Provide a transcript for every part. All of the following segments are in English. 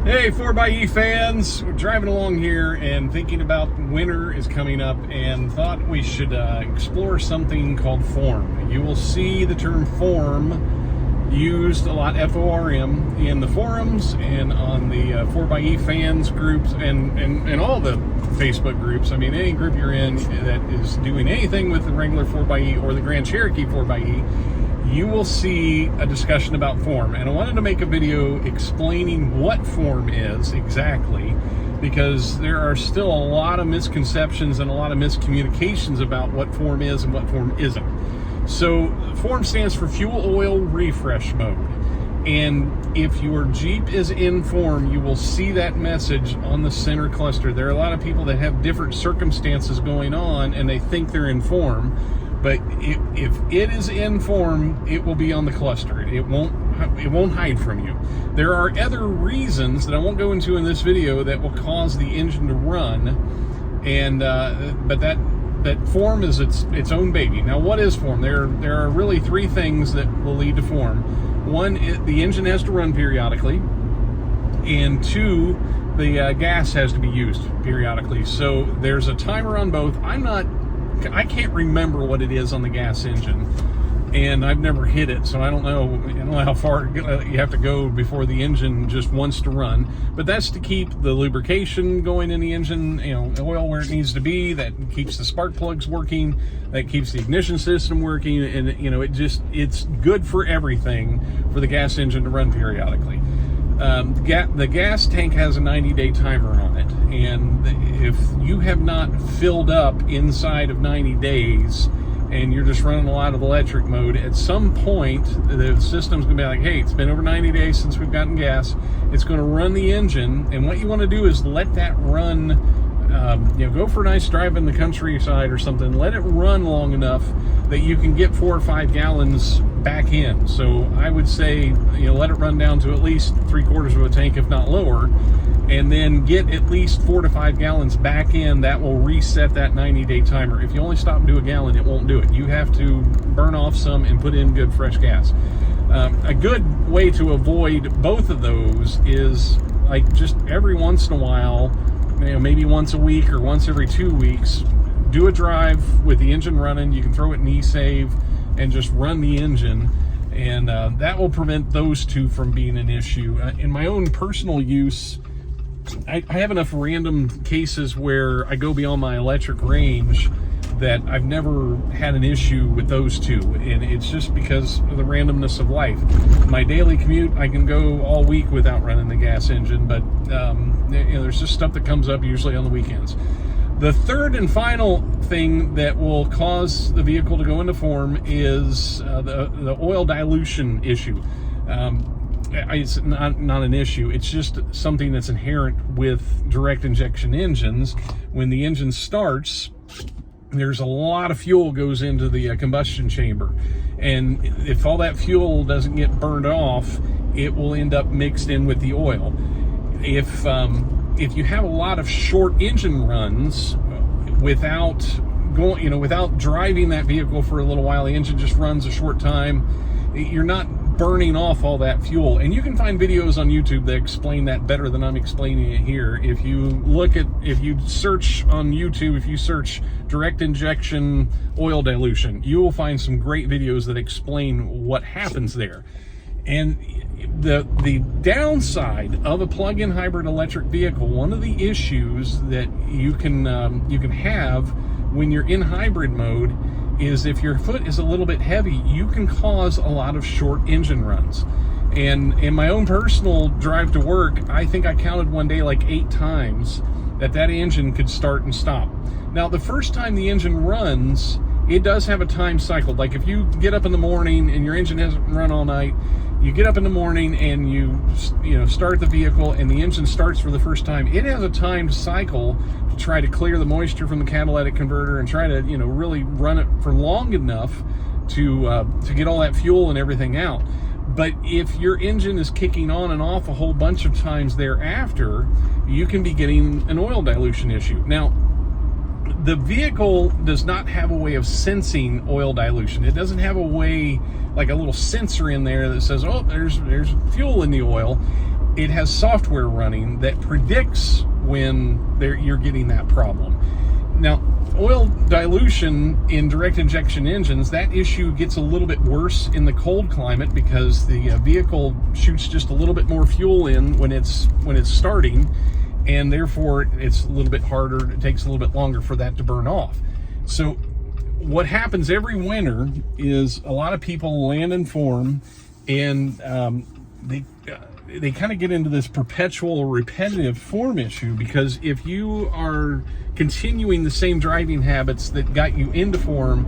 Hey 4xe fans, we're driving along here and thinking about winter is coming up and thought we should explore something called form. You will see the term form used a lot, F-O-R-M, in the forums and on the 4xe fans groups and all the Facebook groups. I mean, any group you're in that is doing anything with the regular 4xe or the Grand Cherokee 4xe, you will see a discussion about form. And I wanted to make a video explaining what form is exactly, because there are still a lot of misconceptions and a lot of miscommunications about what form is and what form isn't. So form stands for fuel oil refresh mode. And if your Jeep is in form, you will see that message on the center cluster. There are a lot of people that have different circumstances going on and they think they're in form. But if it is in form, it will be on the cluster. It won't hide from you. There are other reasons that I won't go into in this video that will cause the engine to run, and but that form is its own baby. Now, what is form? There are really three things that will lead to form. One, the engine has to run periodically, and two, the gas has to be used periodically. So there's a timer on both. I can't remember what it is on the gas engine, and I've never hit it, so I don't know how far you have to go before the engine just wants to run. But that's to keep the lubrication going in the engine, oil where it needs to be. That keeps the spark plugs working. That keeps the ignition system working, and it's good for everything for the gas engine to run periodically. The gas tank has a 90-day timer on it, and if you have not filled up inside of 90 days and you're just running a lot of electric mode, at some point the system's going to be like, hey, it's been over 90 days since we've gotten gas. It's going to run the engine, and what you want to do is let that run. Go for a nice drive in the countryside or something. Let it run long enough that you can get 4 or 5 gallons back in. So I would say, let it run down to at least 3/4 of a tank, if not lower, and then get at least 4 to 5 gallons back in. That will reset that 90-day timer. If you only stop and do a gallon, it won't do it. You have to burn off some and put in good fresh gas. A good way to avoid both of those is like just every once in a while, maybe once a week or once every 2 weeks, do a drive with the engine running. You can throw it in e-save and just run the engine, and that will prevent those two from being an issue. In my own personal use, I have enough random cases where I go beyond my electric range that I've never had an issue with those two, and it's just because of the randomness of life. My daily commute, I can go all week without running the gas engine, but there's just stuff that comes up usually on the weekends. The third and final thing that will cause the vehicle to go into form is the oil dilution issue. It's not an issue. It's just something that's inherent with direct injection engines. When the engine starts, there's a lot of fuel goes into the combustion chamber, and if all that fuel doesn't get burned off, it will end up mixed in with the oil. If you have a lot of short engine runs without driving that vehicle for a little while, the engine just runs a short time, you're not burning off all that fuel. And you can find videos on YouTube that explain that better than I'm explaining it here. If you search on YouTube, if you search direct injection oil dilution, you will find some great videos that explain what happens there. And the downside of a plug-in hybrid electric vehicle, one of the issues that you can have when you're in hybrid mode, is if your foot is a little bit heavy, you can cause a lot of short engine runs. And in my own personal drive to work, I think I counted one day like 8 times that engine could start and stop. Now, the first time the engine runs, it does have a time cycle. Like if you get up in the morning and your engine hasn't run all night, you get up in the morning and you start the vehicle and the engine starts for the first time, it has a timed cycle to try to clear the moisture from the catalytic converter and try to really run it for long enough to get all that fuel and everything out. But if your engine is kicking on and off a whole bunch of times thereafter, you can be getting an oil dilution issue. Now, the vehicle does not have a way of sensing oil dilution. It doesn't have a way, like a little sensor in there that says, oh, there's fuel in the oil. it has software running that predicts when you're getting that problem. Now, oil dilution in direct injection engines, that issue gets a little bit worse in the cold climate because the vehicle shoots just a little bit more fuel in when it's starting, and therefore it's a little bit harder. It takes a little bit longer for that to burn off. So what happens every winter is a lot of people land in form, and they kind of get into this perpetual or repetitive form issue, because if you are continuing the same driving habits that got you into form,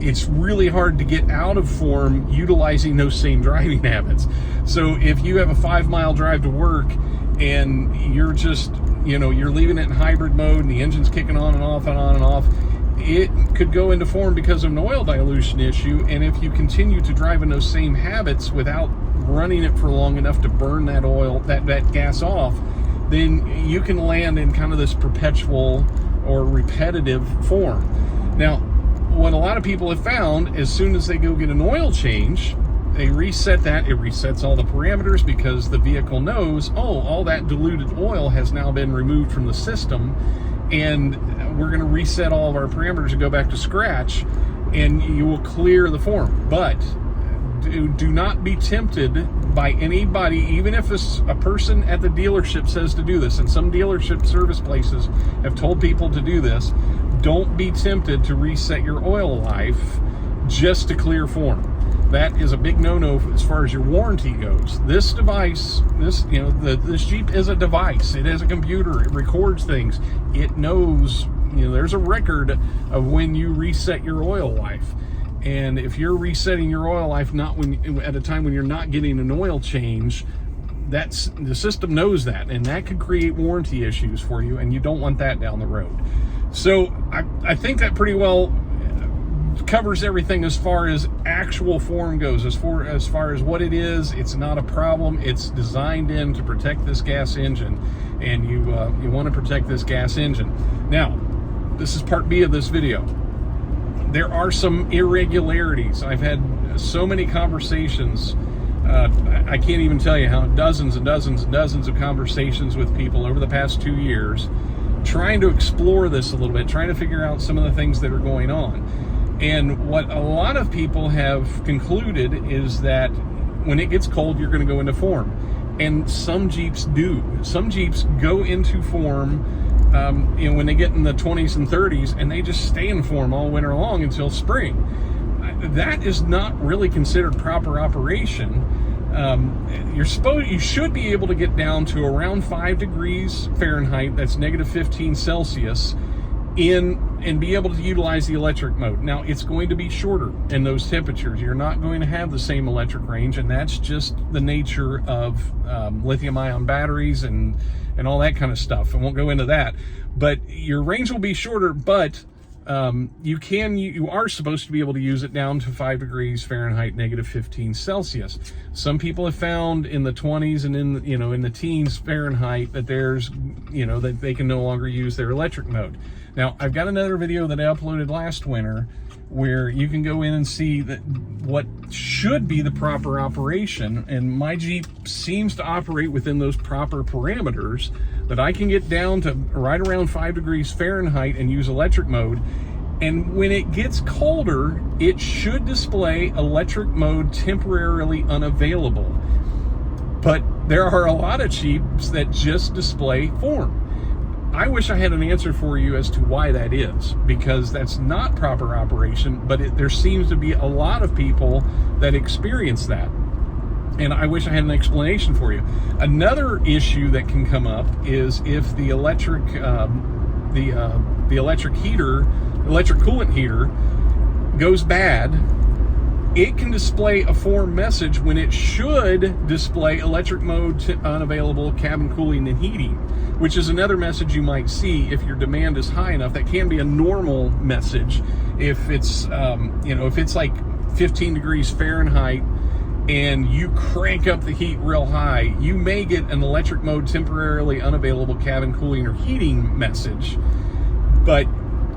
it's really hard to get out of form utilizing those same driving habits. So if you have a 5-mile drive to work and you're just, you're leaving it in hybrid mode and the engine's kicking on and off and on and off, it could go into form because of an oil dilution issue. And if you continue to drive in those same habits without running it for long enough to burn that oil, that gas off, then you can land in kind of this perpetual or repetitive form. Now, what a lot of people have found, as soon as they go get an oil change, they reset that. It resets all the parameters because the vehicle knows, oh, all that diluted oil has now been removed from the system, and we're going to reset all of our parameters and go back to scratch, and you will clear the form. But do not be tempted by anybody, even if a person at the dealership says to do this, and some dealership service places have told people to do this. Don't be tempted to reset your oil life just to clear form. That is a big no-no as far as your warranty goes. This device, this Jeep is a device. It is a computer. It records things. It knows, there's a record of when you reset your oil life. And if you're resetting your oil life at a time when you're not getting an oil change, the system knows that, and that could create warranty issues for you, and you don't want that down the road. So I think that pretty well covers everything as far as actual form goes. As far as what it is, it's not a problem. It's designed in to protect this gas engine, and you want to protect this gas engine. Now, this is part B of this video. There are some irregularities. I've had so many conversations. I can't even tell you how dozens and dozens and dozens of conversations with people over the past 2 years, trying to explore this a little bit, trying to figure out some of the things that are going on. And what a lot of people have concluded is that when it gets cold, you're going to go into form. And some Jeeps do. Some Jeeps go into form when they get in the 20s and 30s, and they just stay in form all winter long until spring. That is not really considered proper operation. You should be able to get down to around 5 degrees Fahrenheit, that's negative 15 Celsius, and be able to utilize the electric mode. Now, it's going to be shorter in those temperatures. You're not going to have the same electric range, and that's just the nature of lithium-ion batteries and all that kind of stuff. I won't go into that, but your range will be shorter, but you are supposed to be able to use it down to 5 degrees Fahrenheit, negative 15 Celsius. Some people have found in the 20s and in the teens Fahrenheit that that they can no longer use their electric mode. Now, I've got another video that I uploaded last winter where you can go in and see that what should be the proper operation, and my Jeep seems to operate within those proper parameters, that I can get down to right around 5 degrees Fahrenheit and use electric mode. And when it gets colder, it should display electric mode temporarily unavailable. But there are a lot of Jeeps that just display form. I wish I had an answer for you as to why that is, because that's not proper operation, but there seems to be a lot of people that experience that. And I wish I had an explanation for you. Another issue that can come up is if the electric coolant heater goes bad, it can display a form message when it should display electric mode unavailable, cabin cooling and heating, which is another message you might see if your demand is high enough. That can be a normal message. If it's if it's like 15 degrees Fahrenheit and you crank up the heat real high, you may get an electric mode temporarily unavailable, cabin cooling or heating message. But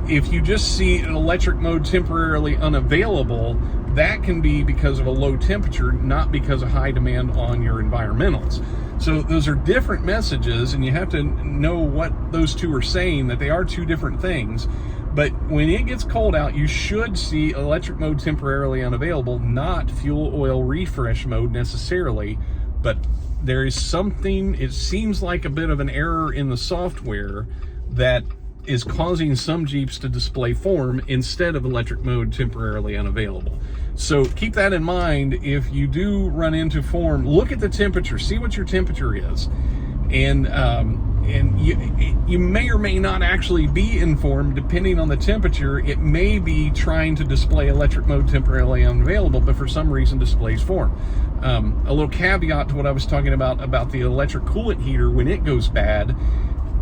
if you just see an electric mode temporarily unavailable, that can be because of a low temperature, not because of high demand on your environmentals. So those are different messages, and you have to know what those two are saying, that they are two different things. But when it gets cold out, you should see electric mode temporarily unavailable, not fuel oil refresh mode necessarily. But there is something, it seems like a bit of an error in the software that is causing some Jeeps to display form instead of electric mode temporarily unavailable. So keep that in mind. If you do run into form, look at the temperature, see what your temperature is. And you may or may not actually be in form depending on the temperature. It may be trying to display electric mode temporarily unavailable, but for some reason displays form. A little caveat to what I was talking about the electric coolant heater. When it goes bad,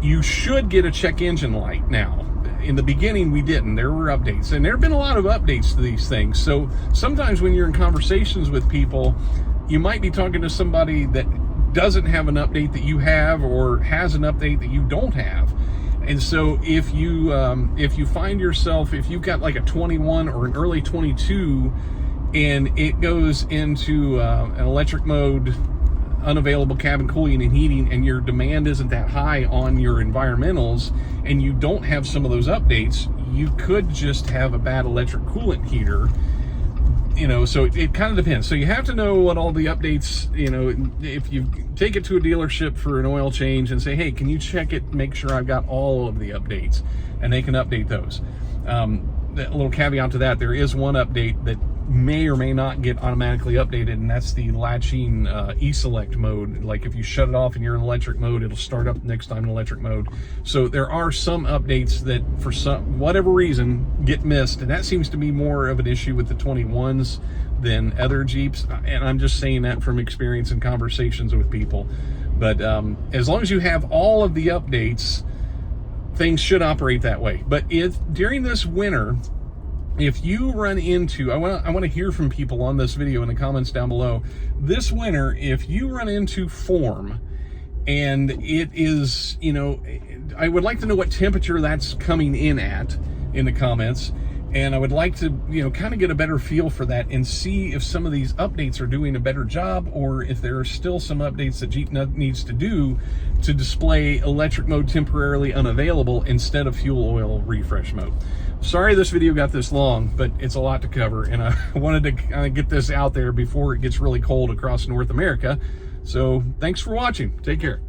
you should get a check engine light now. In the beginning, we didn't. There were updates, and there have been a lot of updates to these things. So sometimes when you're in conversations with people, you might be talking to somebody that doesn't have an update that you have, or has an update that you don't have. And so if you find yourself, if you've got like a 21 or an early 22 and it goes into an electric mode unavailable cabin cooling and heating, and your demand isn't that high on your environmentals, and you don't have some of those updates, you could just have a bad electric coolant heater. So it kind of depends. So you have to know what all the updates, if you take it to a dealership for an oil change and say, hey, can you check it, make sure I've got all of the updates, and they can update those. A little caveat to that, there is one update that may or may not get automatically updated, and that's the latching e-select mode. Like if you shut it off and you're in electric mode, it'll start up next time in electric mode. So there are some updates that for whatever reason get missed, and that seems to be more of an issue with the 21s than other Jeeps, and I'm just saying that from experience and conversations with people. But as long as you have all of the updates, things should operate that way. But if during this winter, if you run into, I want to hear from people on this video in the comments down below. This winter, if you run into form, and it is, I would like to know what temperature that's coming in at in the comments. And I would like to, kind of get a better feel for that and see if some of these updates are doing a better job, or if there are still some updates that Jeep needs to do to display electric mode temporarily unavailable instead of fuel oil refresh mode. Sorry this video got this long, but it's a lot to cover, and I wanted to kind of get this out there before it gets really cold across North America. So thanks for watching. Take care.